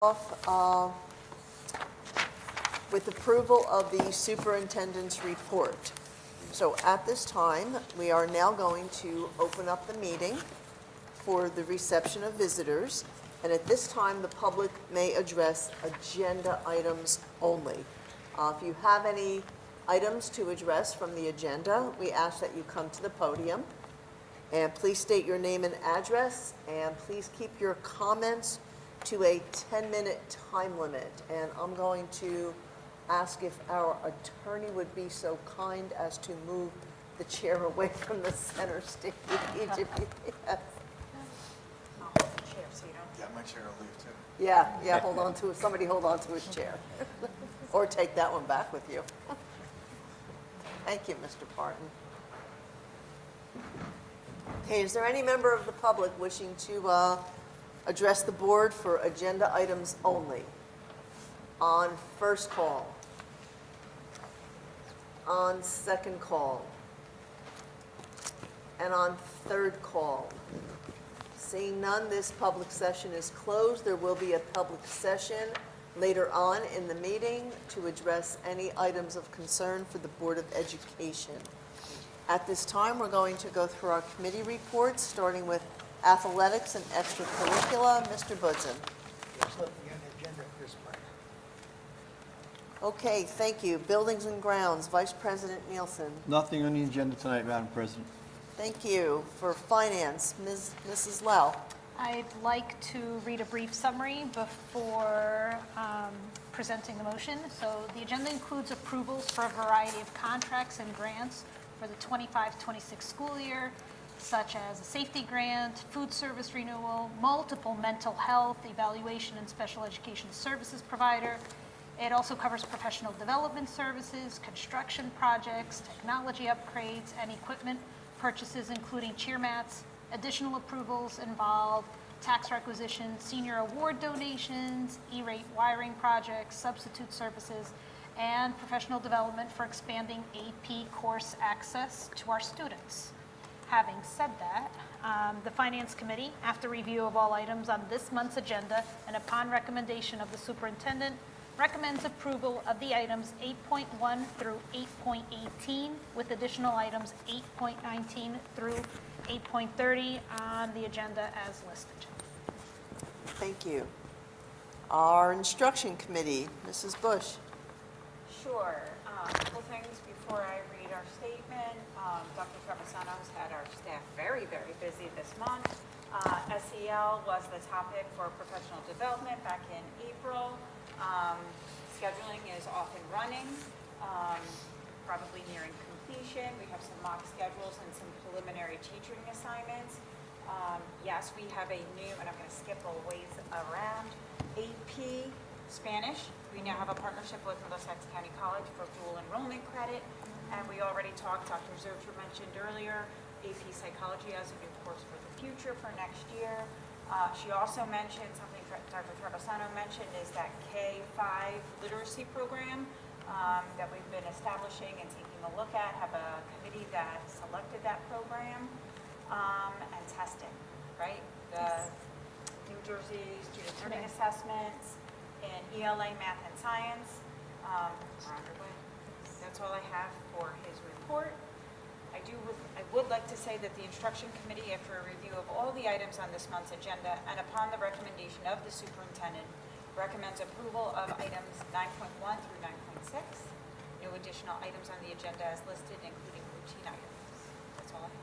off with approval of the superintendent's report. So at this time, we are now going to open up the meeting for the reception of visitors. And at this time, the public may address agenda items only. If you have any items to address from the agenda, we ask that you come to the podium. And please state your name and address, and please keep your comments to a 10-minute time limit. And I'm going to ask if our attorney would be so kind as to move the chair away from the center stage. Yes. Yeah, my chair will leave too. Yeah, hold on to it. Somebody hold on to his chair. Or take that one back with you. Thank you, Mr. Parton. Okay, is there any member of the public wishing to address the board for agenda items only? On first call? On second call? And on third call? Seeing none, this public session is closed. There will be a public session later on in the meeting to address any items of concern for the Board of Education. At this time, we're going to go through our committee reports, starting with athletics and extracurricula. Mr. Budson. There's nothing on the agenda at this point. Okay, thank you. Buildings and Grounds, Vice President Nielsen. Nothing on the agenda tonight, Madam President. Thank you. For Finance, Mrs. Lau. I'd like to read a brief summary before presenting the motion. So the agenda includes approvals for a variety of contracts and grants for the 25-26 school year, such as a safety grant, food service renewal, multiple mental health, evaluation and special education services provider. It also covers professional development services, construction projects, technology upgrades, and equipment purchases, including cheer mats. Additional approvals involve tax requisition, senior award donations, E-rate wiring projects, substitute services, and professional development for expanding AP course access to our students. Having said that, the Finance Committee, after review of all items on this month's agenda and upon recommendation of the superintendent, recommends approval of the items 8.1 through 8.18 with additional items 8.19 through 8.30 on the agenda as listed. Thank you. Our Instruction Committee, Mrs. Bush. Sure. A couple things before I read our statement. Dr. Trevisano's had our staff very, very busy this month. SEL was the topic for professional development back in April. Scheduling is off and running, probably nearing completion. We have some mock schedules and some preliminary teaching assignments. Yes, we have a new, and I'm going to skip a ways around, AP Spanish. We now have a partnership with Middlesex County College for dual enrollment credit. And we already talked, Dr. Zercher mentioned earlier, AP Psychology as a new course for the future for next year. She also mentioned, something Dr. Trevisano mentioned, is that K-5 literacy program that we've been establishing and taking a look at, have a committee that selected that program, and testing, right? The New Jersey Student Learning Assessments in ELA, Math, and Science are underway. That's all I have for his report. I would like to say that the Instruction Committee, after a review of all the items on this month's agenda and upon the recommendation of the superintendent, recommends approval of items 9.1 through 9.6. No additional items on the agenda as listed, including routine items. That's all I have.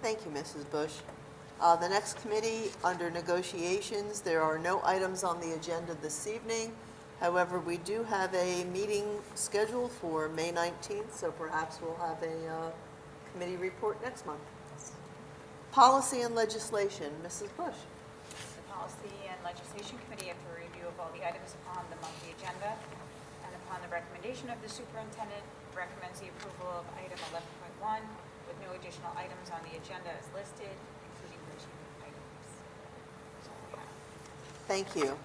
Thank you, Mrs. Bush. The next committee, under negotiations, there are no items on the agenda this evening. However, we do have a meeting scheduled for May 19th, so perhaps we'll have a committee report next month. Policy and legislation, Mrs. Bush. The Policy and Legislation Committee, after a review of all the items upon the monthly agenda and upon the recommendation of the superintendent, recommends the approval of item 11.1 with no additional items on the agenda as listed, including routine items. That's all we have. Thank you.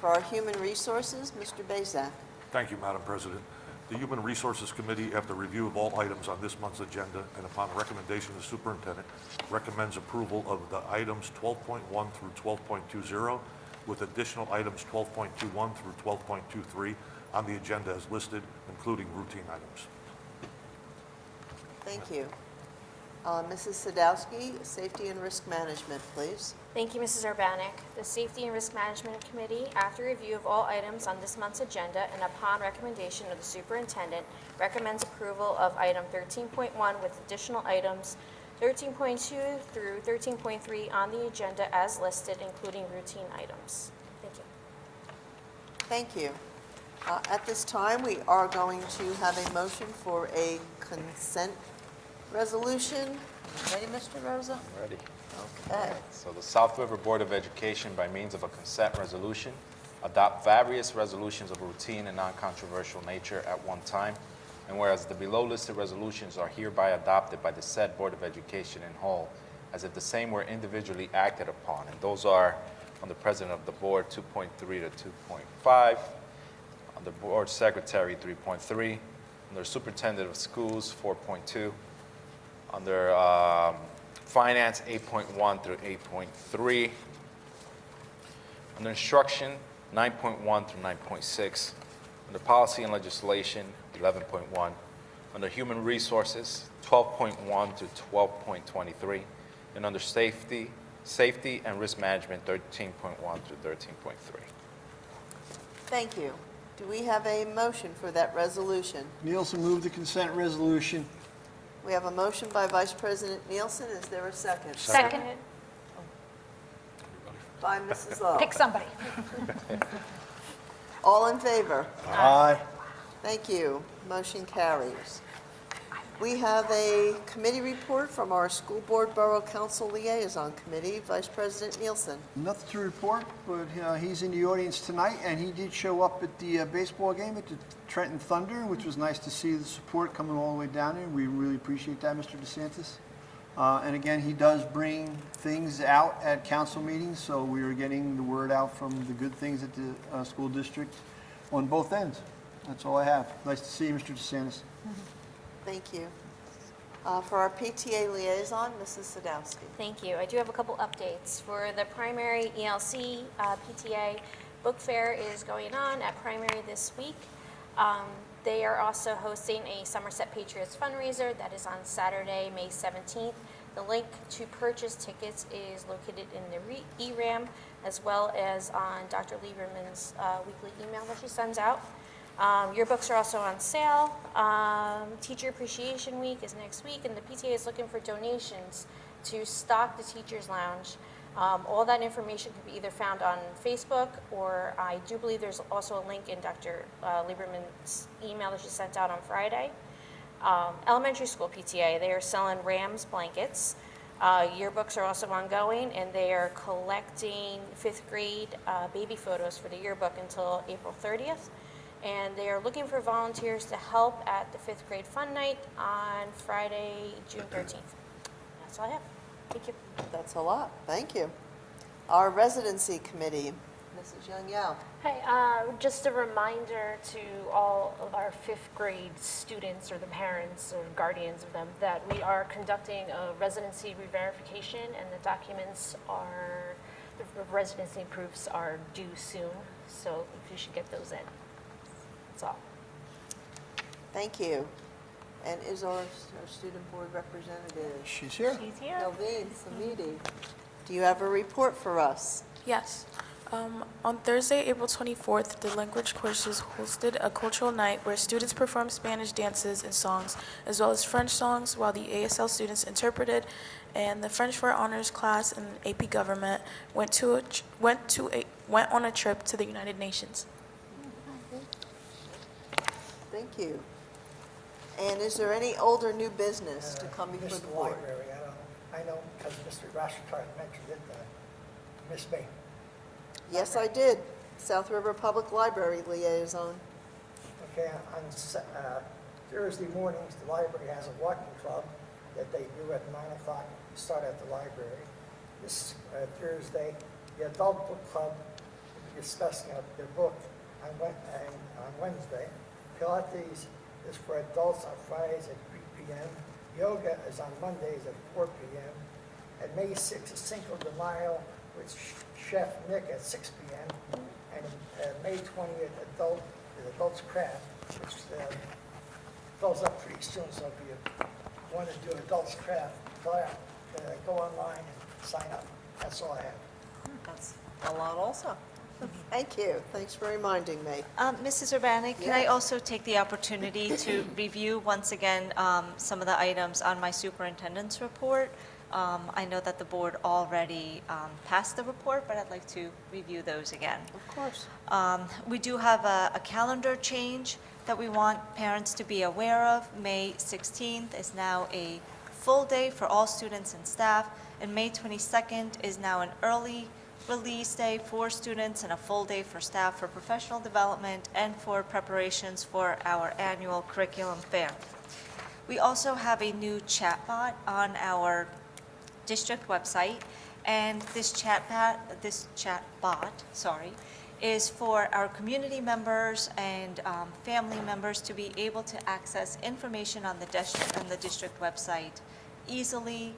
For our Human Resources, Mr. Bazak. Thank you, Madam President. The Human Resources Committee, after review of all items on this month's agenda and upon recommendation of the superintendent, recommends approval of the items 12.1 through 12.20, with additional items 12.21 through 12.23 on the agenda as listed, including routine items. Thank you. Mrs. Sadowski, Safety and Risk Management, please. Thank you, Mrs. Urbanek. The Safety and Risk Management Committee, after review of all items on this month's agenda and upon recommendation of the superintendent, recommends approval of item 13.1 with additional items 13.2 through 13.3 on the agenda as listed, including routine items. Thank you. Thank you. At this time, we are going to have a motion for a consent resolution. Ready, Mr. Rosa? Ready. Okay. So the South River Board of Education, by means of a consent resolution, adopt various resolutions of routine and non-controversial nature at one time, and whereas the below listed resolutions are hereby adopted by the said Board of Education in whole, as if the same were individually acted upon, and those are on the President of the Board, 2.3 to 2.5, on the Board Secretary, 3.3, under Superintendent of Schools, 4.2, under Finance, 8.1 through 8.3. Under Instruction, 9.1 through 9.6. Under Policy and Legislation, 11.1. Under Human Resources, 12.1 to 12.23. And under Safety and Risk Management, 13.1 through 13.3. Thank you. Do we have a motion for that resolution? Nielsen moved the consent resolution. We have a motion by Vice President Nielsen. Is there a second? Second. By Mrs. Lowe. Pick somebody. All in favor? Aye. Thank you. Motion carries. We have a committee report from our School Board Borough Council Liaison Committee. Vice President Nielsen. Nothing to report, but he's in the audience tonight, and he did show up at the baseball game at the Trenton Thunder, which was nice to see the support coming all the way down there. We really appreciate that, Mr. DeSantis. And again, he does bring things out at council meetings, so we are getting the word out from the good things at the school district on both ends. That's all I have. Nice to see you, Mr. DeSantis. Thank you. For our PTA liaison, Mrs. Sadowski. Thank you. I do have a couple updates. For the primary ELC PTA, book fair is going on at primary this week. They are also hosting a Somerset Patriots fundraiser that is on Saturday, May 17th. The link to purchase tickets is located in the ERAM, as well as on Dr. Lieberman's weekly email that she sends out. Your books are also on sale. Teacher Appreciation Week is next week, and the PTA is looking for donations to stock the Teachers Lounge. All that information can be either found on Facebook, or I do believe there's also a link in Dr. Lieberman's email that she sent out on Friday. Elementary school PTA, they are selling Rams blankets. Yearbooks are also ongoing, and they are collecting 5th grade baby photos for the yearbook until April 30th. And they are looking for volunteers to help at the 5th grade fun night on Friday, June 13th. That's all I have. Thank you. That's a lot. Thank you. Our residency committee, Mrs. Young Yao. Hi, just a reminder to all of our 5th grade students, or the parents or guardians of them, that we are conducting a residency re-verification, and the documents are, the residency proofs are due soon, so you should get those in. That's all. Thank you. And is our student board representative? She's here. She's here. Nalveen Samidi. Do you have a report for us? Yes. On Thursday, April 24th, the language courses hosted a cultural night where students performed Spanish dances and songs, as well as French songs, while the ASL students interpreted, and the French for Honors class and AP Government went on a trip to the United Nations. Thank you. And is there any old or new business to come before Missed the board? library, I know, because Mr. Rossiter mentioned it, missed me. Yes, I did. South River Public Library liaison. Okay, on Thursday mornings, the library has a walking club that they do at 9 o'clock, start at the library. This Thursday, the adult book club will be discussing their book on Wednesday. Pilates is for adults on Fridays at 3 p.m. Yoga is on Mondays at 4 p.m. At May 6th, Cinco de Mayo, with Chef Nick at 6 p.m. And May 20th, Adults Craft, which fills up pretty soon. So if you want to do Adults Craft, go online and sign up. That's all I have. That's a lot also. Thank you. Thanks for reminding me. Mrs. Urbanic, can I Yes. also take the opportunity to review once again some of the items on my superintendent's report? I know that the board already passed the report, but I'd like to review those again. Of course. We do have a calendar change that we want parents to be aware of. May 16th is now a full day for all students and staff, and May 22nd is now an early release day for students and a full day for staff for professional development and for preparations for our annual curriculum fair. We also have a new chatbot on our district website, and this chatbot, is for our community members and family members to be able to access information on the district website easily.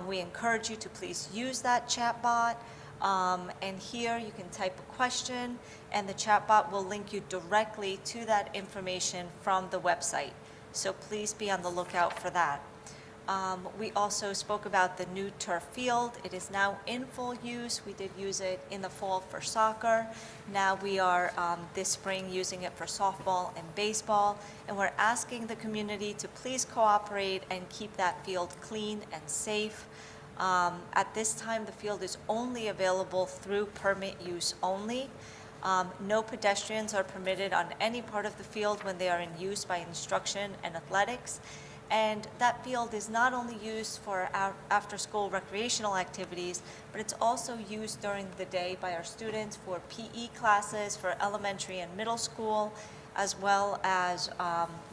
We encourage you to please use that chatbot. And here you can type a question, and the chatbot will link you directly to that information from the website. So please be on the lookout for that. We also spoke about the new turf field. It is now in full use. We did use it in the fall for soccer. Now we are this spring using it for softball and baseball. And we're asking the community to please cooperate and keep that field clean and safe. At this time, the field is only available through permit use only. No pedestrians are permitted on any part of the field when they are in use by instruction and athletics. And that field is not only used for our after-school recreational activities, but it's also used during the day by our students for PE classes for elementary and middle school, as well as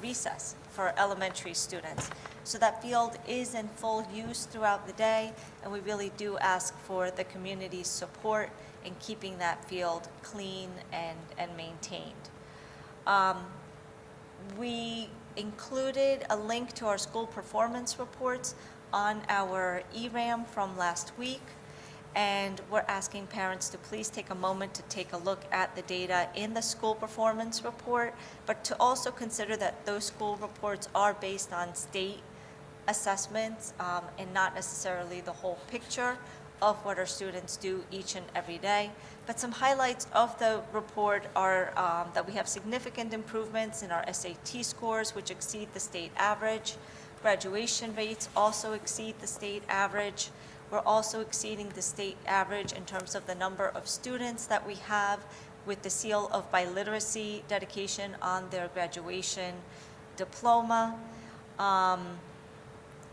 recess for elementary students. So that field is in full use throughout the day, and we really do ask for the community's support in keeping that field clean and maintained. We included a link to our school performance reports on our ERAM from last week, and we're asking parents to please take a moment to take a look at the data in the school performance report, but to also consider that those school reports are based on state assessments and not necessarily the whole picture of what our students do each and every day. But some highlights of the report are that we have significant improvements in our SAT scores, which exceed the state average. Graduation rates also exceed the state average. We're also exceeding the state average in terms of the number of students that we have with the seal of biliteracy dedication on their graduation diploma.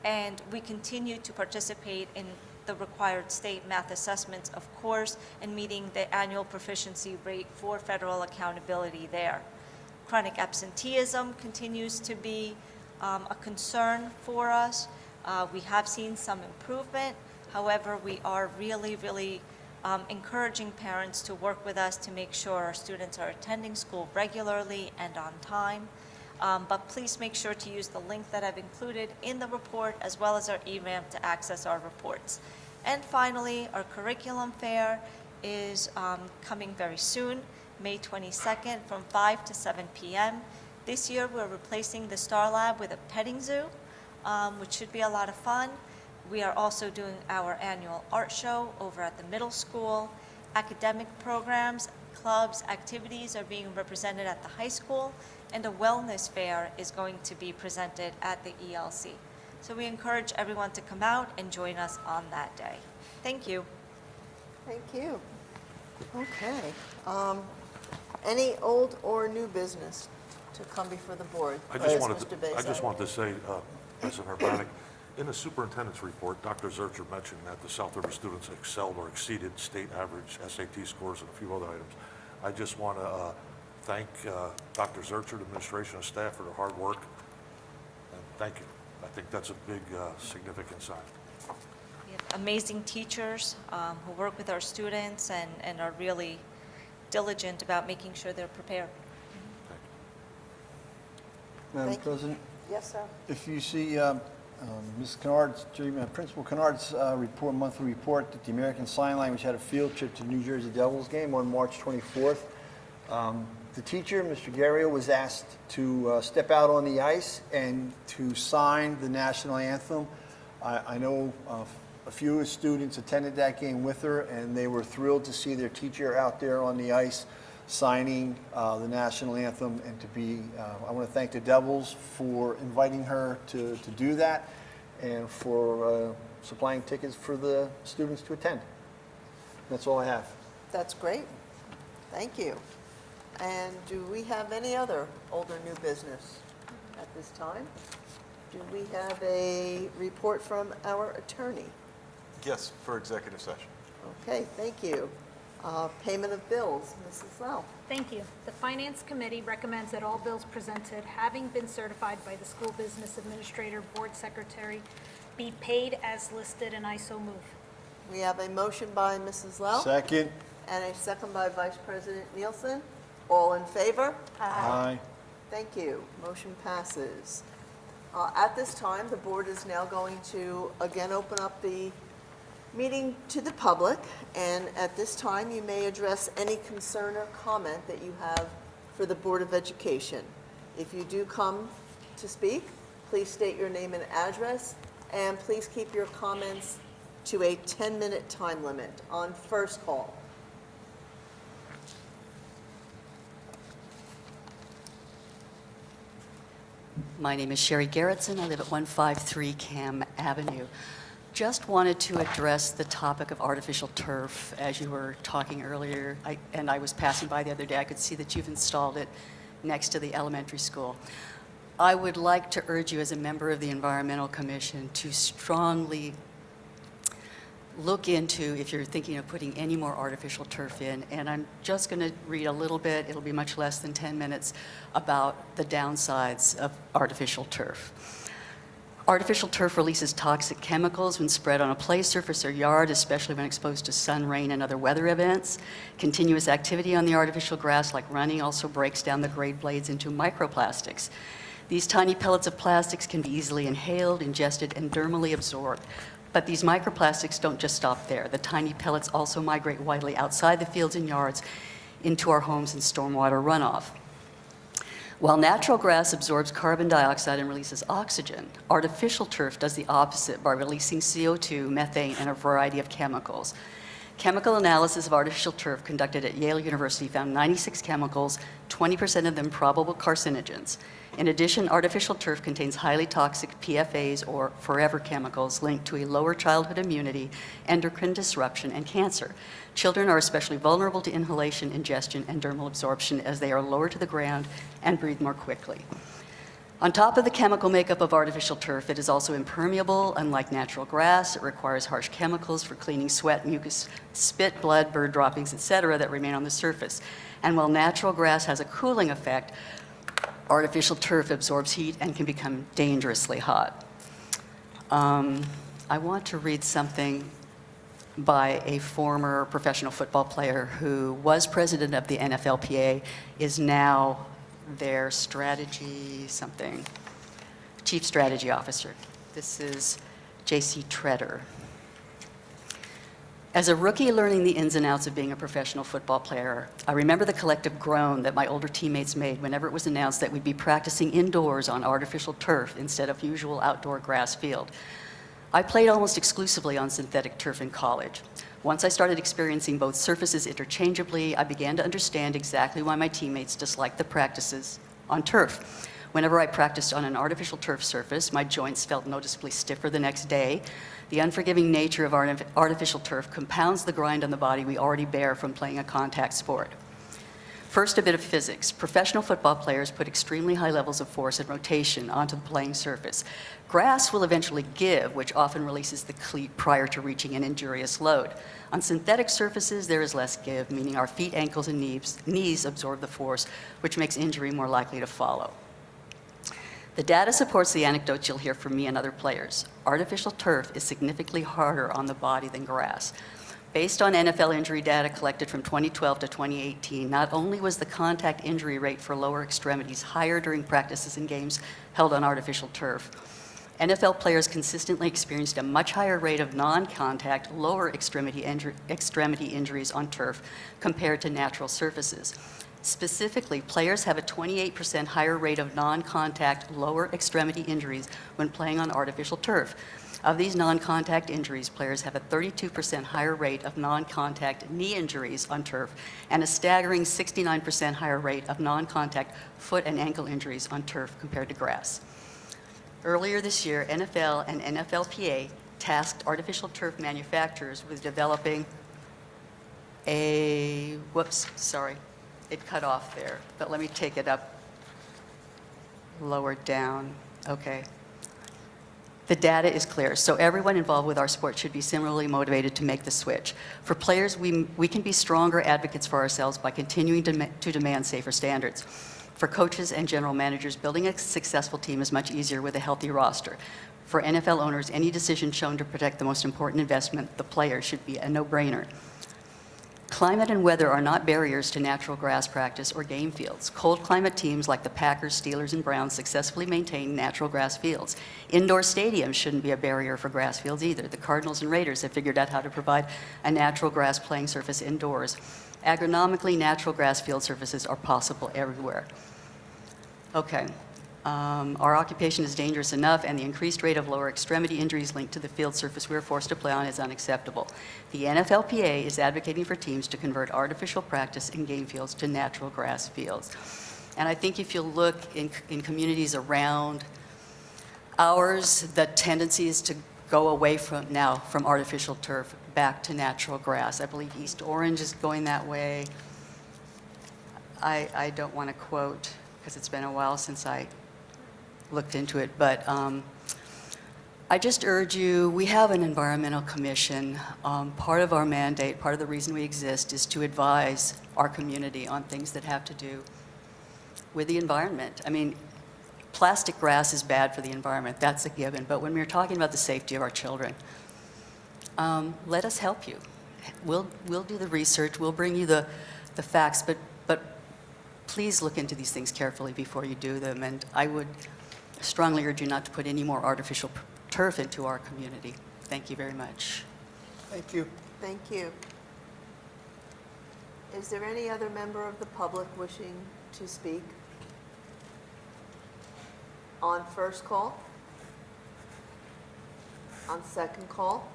And we continue to participate in the required state math assessments, of course, and meeting the annual proficiency rate for federal accountability there. Chronic absenteeism continues to be a concern for us. We have seen some improvement. However, we are really encouraging parents to work with us to make sure our students are attending school regularly and on time. But please make sure to use the link that I've included in the report, as well as our ERAM, to access our reports. And finally, our curriculum fair is coming very soon, May 22nd from 5 to 7 p.m. This year, we're replacing the Star Lab with a petting zoo, which should be a lot of fun. We are also doing our annual art show over at the middle school. Academic programs, clubs, activities are being represented at the high school, and a wellness fair is going to be presented at the ELC. So we encourage everyone to come out and join us on that day. Thank you. Thank you. Okay. Any old or new business to come before the board? I Yes, just Mr. wanted to say, President Urbanic, in the superintendent's report, Dr. Zurcher mentioned that the South River students excelled or exceeded state average SAT scores and a few other items. I just want to thank Dr. Zurcher, the administration and staff for their hard work, and thank you. I think that's a big, significant sign. We have amazing teachers who work with our students and are really diligent about making sure they're prepared. Thank you. Madam Thank you. President, Yes, sir. if you see Ms. Kennard's, Principal Kennard's monthly report that the American Sign Language had a field trip to New Jersey Devils game on March 24th. The teacher, Mr. Guerrio, was asked to step out on the ice and to sign the national anthem. I know a few of the students attended that game with her, and they were thrilled to see their teacher out there on the ice signing the national anthem, and to be, I want to thank the Devils for inviting her to do that, and for supplying tickets for the students to attend. That's all I have. That's great. Thank you. And do we have any other old or new business at this time? Do we have a report from our attorney? Yes, for executive session. Okay, thank you. Payment of bills, Mrs. Lau. Thank you. The Finance Committee recommends that all bills presented, having been certified by the School Business Administrator Board Secretary, be paid as listed, and I so move. We have a motion by Mrs. Lau Second. and a second by Vice President Nielsen. All in favor? Aye. Thank you. Motion passes. At this time, the board is now going to again open up the meeting to the public, and at this time, you may address any concern or comment that you have for the Board of Education. If you do come to speak, please state your name and address, and please keep your comments to a 10-minute time limit on first call. My name is Sherry Gerritsen. I live at 153 Cam Avenue. Just wanted to address the topic of artificial turf. As you were talking earlier, I was passing by the other day, I could see that you've installed it next to the elementary school. I would like to urge you as a member of the Environmental Commission to strongly look into if you're thinking of putting any more artificial turf in. And I'm just going to read a little bit, it'll be much less than 10 minutes, about the downsides of artificial turf. Artificial turf releases toxic chemicals when spread on a play surface or yard, especially when exposed to sun, rain, and other weather events. Continuous activity on the artificial grass, like running, also breaks down the grade blades into microplastics. These tiny pellets of plastics can be easily inhaled, ingested, and dermally absorbed. But these microplastics don't just stop there. The tiny pellets also migrate widely outside the fields and yards into our homes and stormwater runoff. While natural grass absorbs carbon dioxide and releases oxygen, artificial turf does the opposite by releasing CO2, methane, and a variety of chemicals. Chemical analysis of artificial turf conducted at Yale University found 96 chemicals, 20% of them probable carcinogens. In addition, artificial turf contains highly toxic PFAs, or forever chemicals, linked to a lower childhood immunity, endocrine disruption, and cancer. Children are especially vulnerable to inhalation, ingestion, and dermal absorption as they are lower to the ground and breathe more quickly. On top of the chemical makeup of artificial turf, it is also impermeable. Unlike natural grass, it requires harsh chemicals for cleaning sweat, mucus, spit, blood, bird droppings, etc. that remain on the surface. And while natural grass has a cooling effect, artificial turf absorbs heat and can become dangerously hot. I want to read something by a former professional football player who was president of the NFLPA, is now their chief strategy officer. This is J.C. Treader. As a rookie learning the ins and outs of being a professional football player, I remember the collective groan that my older teammates made whenever it was announced that we'd be practicing indoors on artificial turf instead of usual outdoor grass field. I played almost exclusively on synthetic turf in college. Once I started experiencing both surfaces interchangeably, I began to understand exactly why my teammates disliked the practices on turf. Whenever I practiced on an artificial turf surface, my joints felt noticeably stiffer the next day. The unforgiving nature of artificial turf compounds the grind on the body we already bear from playing a contact sport. First, a bit of physics. Professional football players put extremely high levels of force and rotation onto the playing surface. Grass will eventually give, which often releases the cleat prior to reaching an injurious load. On synthetic surfaces, there is less give, meaning our feet, ankles, and knees absorb the force, which makes injury more likely to follow. The data supports the anecdotes you'll hear from me and other players. Artificial turf is significantly harder on the body than grass. Based on NFL injury data collected from 2012 to 2018, not only was the contact injury rate for lower extremities higher during practices and games held on artificial turf, NFL players consistently experienced a much higher rate of non-contact, lower extremity injuries on turf compared to natural surfaces. Specifically, players have a 28% higher rate of non-contact, lower extremity injuries when playing on artificial turf. Of these non-contact injuries, players have a 32% higher rate of non-contact knee injuries on turf and a staggering 69% higher rate of non-contact foot and ankle injuries on turf compared to grass. Earlier this year, NFL and NFLPA tasked artificial turf manufacturers with developing it cut off there, but let me take it up lower down. Okay. The data is clear, so everyone involved with our sport should be similarly motivated to make the switch. For players, we can be stronger advocates for ourselves by continuing to demand safer standards. For coaches and general managers, building a successful team is much easier with a healthy roster. For NFL owners, any decision shown to protect the most important investment, the player, should be a no-brainer. Climate and weather are not barriers to natural grass practice or game fields. Cold climate teams like the Packers, Steelers, and Browns successfully maintain natural grass fields. Indoor stadiums shouldn't be a barrier for grass fields either. The Cardinals and Raiders have figured out how to provide a natural grass playing surface indoors. Agronomically, natural grass field surfaces are possible everywhere. Okay. Our occupation is dangerous enough, and the increased rate of lower extremity injuries linked to the field surface we are forced to play on is unacceptable. The NFLPA is advocating for teams to convert artificial practice in game fields to natural grass fields. And I think if you look in communities around ours, the tendency is to go away from artificial turf back to natural grass. I believe East Orange is going that way. I don't want to quote, because it's been a while since I looked into it, but I just urge you, we have an environmental commission. Part of our mandate, part of the reason we exist is to advise our community on things that have to do with the environment. I mean, plastic grass is bad for the environment, that's a given, but when we're talking about the safety of our children, let us help you. We'll do the research, we'll bring you the facts, but please look into these things carefully before you do them, and I would strongly urge you not to put any more artificial turf into our community. Thank you very much. Thank you. Thank you. Is there any other member of the public wishing to speak? On first call? On second call?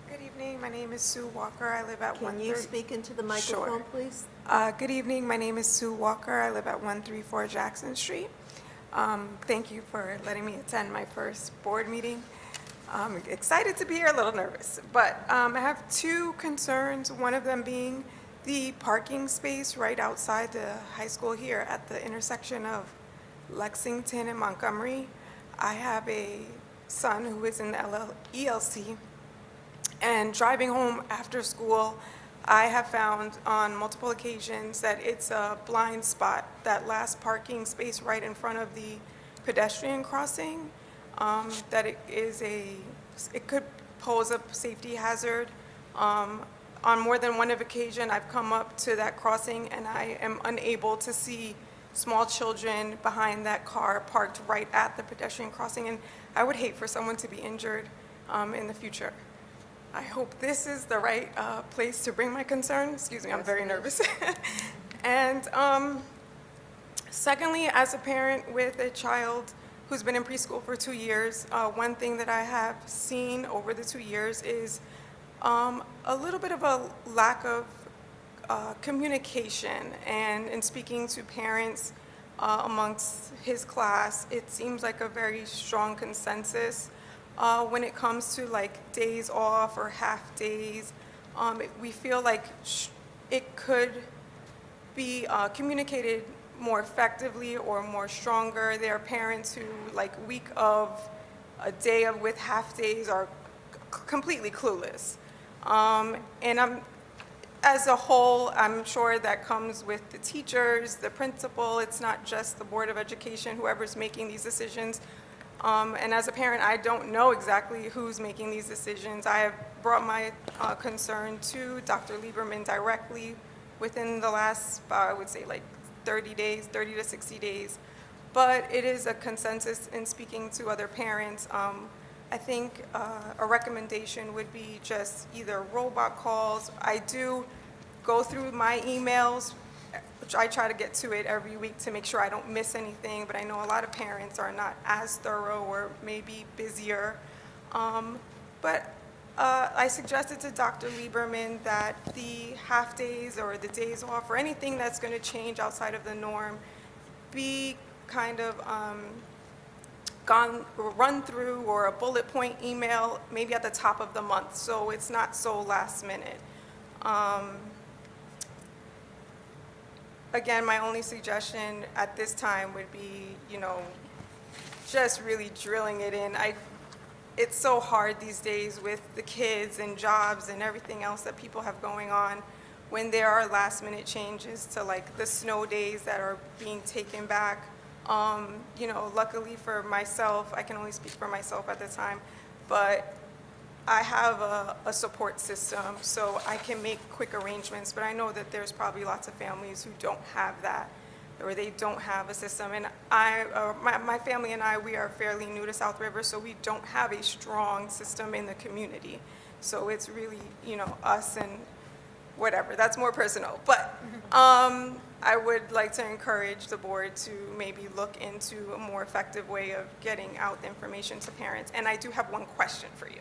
Good evening, my name is Sue Walker. I live at Can you speak into the microphone, Sure. please? Good evening, my name is Sue Walker. I live at 134 Jackson Street. Thank you for letting me attend my first board meeting. I'm excited to be here, a little nervous, but I have two concerns, one of them being the parking space right outside the high school here at the intersection of Lexington and Montgomery. I have a son who is in ELC, and driving home after school, I have found on multiple occasions that it's a blind spot, that last parking space right in front of the pedestrian crossing, that it could pose a safety hazard. On more than one occasion, I've come up to that crossing and I am unable to see small children behind that car parked right at the pedestrian crossing, and I would hate for someone to be injured in the future. I hope this is the right place to bring my concern. Excuse me, I'm very nervous. And secondly, as a parent with a child who's been in preschool for 2 years, one thing that I have seen over the 2 years is a little bit of a lack of communication. And in speaking to parents amongst his class, it seems like a very strong consensus when it comes to like days off or half days. We feel like it could be communicated more effectively or more stronger. There are parents who, like, week of a day of with half days are completely clueless. And as a whole, I'm sure that comes with the teachers, the principal. It's not just the Board of Education, whoever's making these decisions. And as a parent, I don't know exactly who's making these decisions. I have brought my concern to Dr. Lieberman directly within the last, I would say like 30 days, 30 to 60 days. But it is a consensus in speaking to other parents. I think a recommendation would be just either robot calls. I do go through my emails, which I try to get to it every week to make sure I don't miss anything, but I know a lot of parents are not as thorough or maybe busier. But I suggested to Dr. Lieberman that the half-days or the days off or anything that's going to change outside of the norm be kind of run through or a bullet point email maybe at the top of the month, so it's not so last minute. Again, my only suggestion at this time would be, just really drilling it in. It's so hard these days with the kids and jobs and everything else that people have going on when there are last minute changes to like the snow days that are being taken back. Luckily for myself, I can only speak for myself at the time, but I have a support system, so I can make quick arrangements, but I know that there's probably lots of families who don't have that, or they don't have a system. And my family and I, we are fairly new to South River, so we don't have a strong system in the community. So it's really, us and whatever, that's more personal. But I would like to encourage the board to maybe look into a more effective way of getting out the information to parents. And I do have one question for you.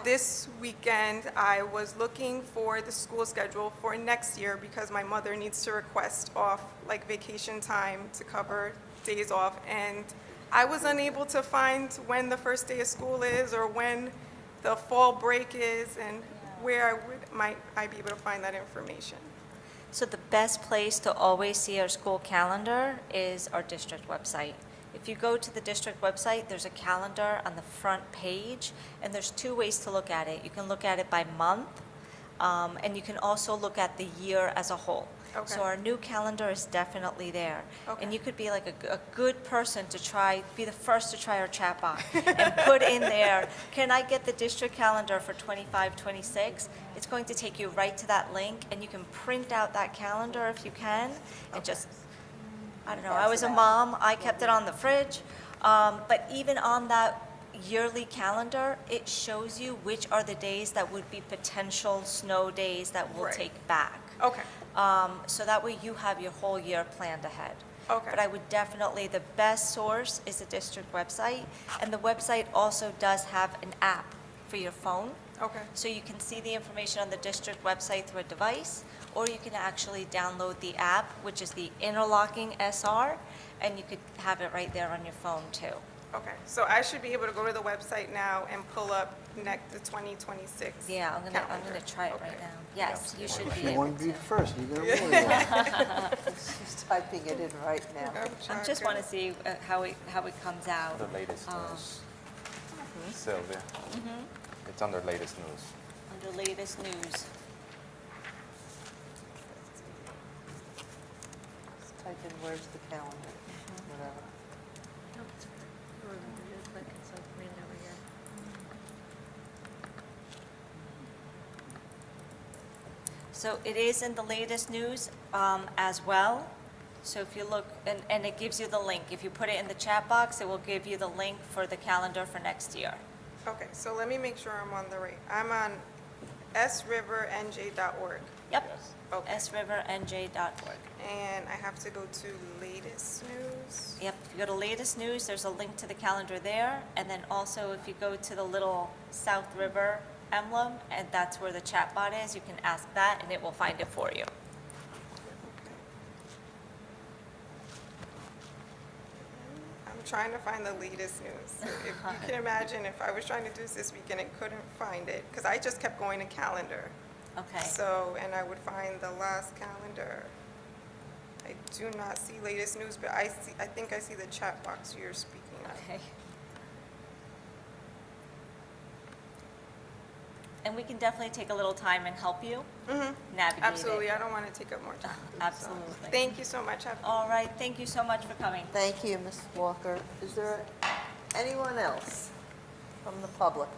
This weekend, I was looking for the school schedule for next year because my mother needs to request off like vacation time to cover days off. And I was unable to find when the first day of school is or when the fall break is and where might I be able to find that information. So the best place to always see our school calendar is our district website. If you go to the district website, there's a calendar on the front page, and there's two ways to look at it. You can look at it by month, and you can also look at the year as a whole. Okay. So our new calendar is definitely there. Okay. And you could be like a good person to be the first to try our chat box and put in there, can I get the district calendar for 25, 26? It's going to take you right to that link, and you can print out that calendar if you can, and just, I don't know, I was a mom, I kept it on the fridge, but even on that yearly calendar, it shows you which are the days that would be potential snow days that we'll Right. take back. Okay. So that way you have your whole year planned ahead. Okay. But I would definitely, the best source is the district website, and the website also does have an app for your phone. Okay. So you can see the information on the district website through a device, or you can actually download the app, which is the Interlocking SR, and you could have it right there on your phone too. Okay, so I should be able to go to the website now and pull up the 2026 Yeah, I'm gonna try it right Okay. now. Yes, you should be You able want to be to. the first, you're going to ruin it. She's typing it in right now. I just want to see how it comes out. The latest news. Mm-hmm. Sylvia. It's under latest news. Under latest news. Just type in, where's the calendar? Whatever. So it is in the latest news as well. So if you look, and it gives you the link. If you put it in the chat box, it will give you the link for the calendar for next year. Okay, so let me make sure I'm on the right. I'm on srivernj.org. Yep, Okay. srivernj.org. And I have to go to latest news. Yep, if you go to latest news, there's a link to the calendar there. And then also if you go to the little South River emblem, and that's where the chat bot is, you can ask that and it will find it for you. I'm trying to find the latest news. So if you can imagine, if I was trying to do this weekend and couldn't find it, because I just kept going to calendar. Okay. So, and I would find the last calendar. I do not see latest news, but I think I see the chat box you're speaking of. Okay. And we can definitely take a little time and help you navigate Absolutely, it. I don't want to take up more time. Absolutely. Thank you so much. All right, thank you so much for coming. Thank you, Ms. Walker. Is there Anyone else from the public?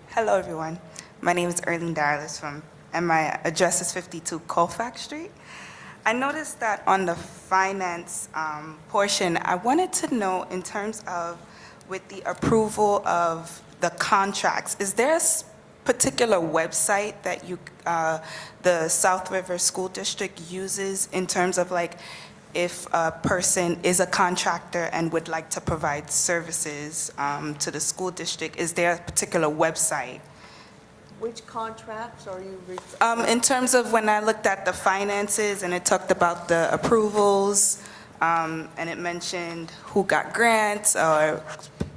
Hello, everyone. My name is Erling Darlis and my address is 52 Colfax Street. I noticed that on the finance portion, I wanted to know in terms of with the approval of the contracts, is there a particular website that the South River School District uses in terms of like if a person is a contractor and would like to provide services to the school district? Is there a particular website? Which contracts are you In terms of when I looked at the finances and it talked about the approvals, and it mentioned who got grants or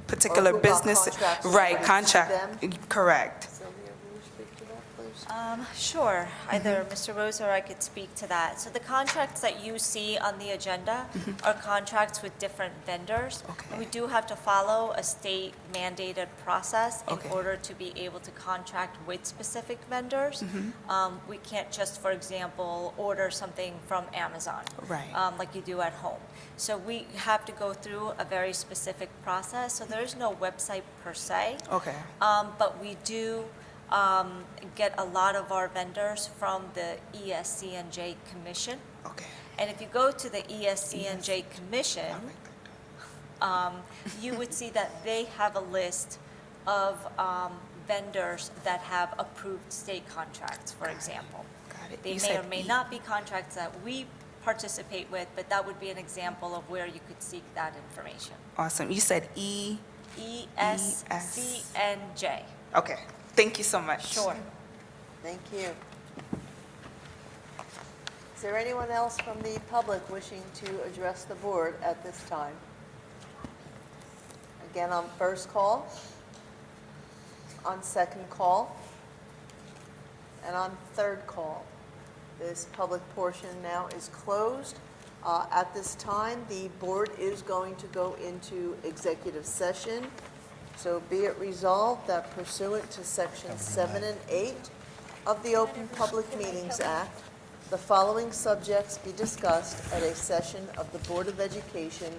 particular Or who got business. contracts Right, related to contract, correct. Sylvia, will you speak to that, please? Sure, either Mr. Rose or I could speak to that. So the contracts that you see on the agenda are contracts with different vendors. Okay. And we do have to follow a state mandated process in Okay. order to be able to contract with specific vendors. We can't just, for example, order something from Amazon. Right. Like you do at home. So we have to go through a very specific process. So there is no website per se. Okay. But we do get a lot of our vendors from the ESC&J Commission. Okay. And if you go to the ESC&J Commission, you would see that they have a list of vendors that have approved state contracts, for example. Got it. They You may or said may E. not be contracts that we participate with, but that would be an example of where you could seek that information. Awesome. You said E. ESC&J. Okay. Thank you so much. Sure. Thank you. Is there anyone else from the public wishing to address the board at this time? Again, on first call, on second call, and on third call. This public portion now is closed. At this time, the board is going to go into executive session. So be it resolved that pursuant to Sections 7 and 8 of the Open Public Meetings Act, the following subjects be discussed at a session of the Board of Education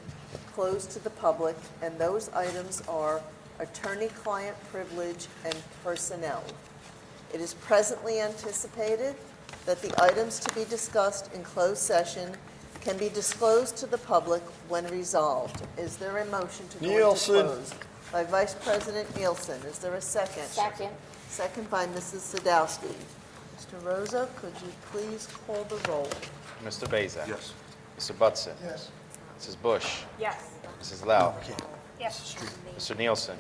closed to the public, and those items are attorney-client privilege and personnel. It is presently anticipated that the items to be discussed in closed session can be disclosed to the public when resolved. Is there a motion to go into Nielsen. closed? By Vice President Nielsen. Is there a second? Second. Second by Mrs. Sadowski. Mr. Rosa, could you please call the roll? Mr. Bezak. Yes. Mr. Butson. Yes. Mrs. Bush. Yes. Mrs. Lau. Yes. Mr. Nielsen.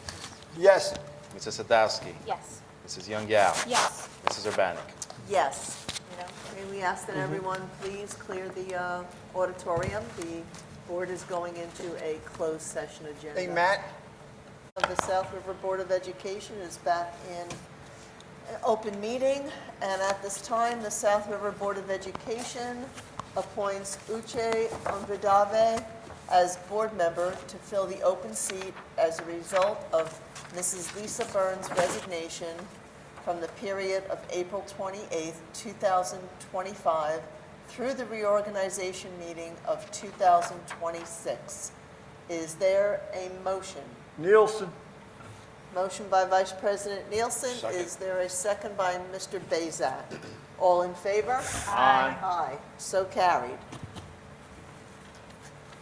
Yes. Mrs. Sadowski. Yes. Mrs. Young Yao. Yes. Mrs. Urbanek. Yes. May we ask that everyone please clear the auditorium? The board is going into a closed session agenda. Hey, Matt? The South River Board of Education is back in open meeting, and at this time, the South River Board of Education appoints Uche Onvidave as board member to fill the open seat as a result of Mrs. Lisa Burns' resignation from the period of April 28, 2025 through the reorganization meeting of 2026. Is there a motion? Nielsen. Motion by Vice President Nielsen. Second. Is there a second by Mr. Bezak? All in favor? Aye. Aye. So carried.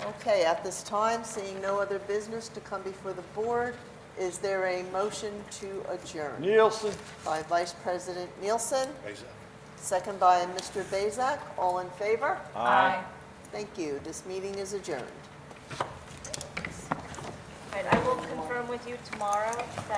Okay, at this time, seeing no other business to come before the board, is there a motion to adjourn? Nielsen. By Vice President Nielsen, Bezak. second by Mr. Bezak. All in favor? Aye. Thank you. This meeting is adjourned. And I will confirm with you tomorrow that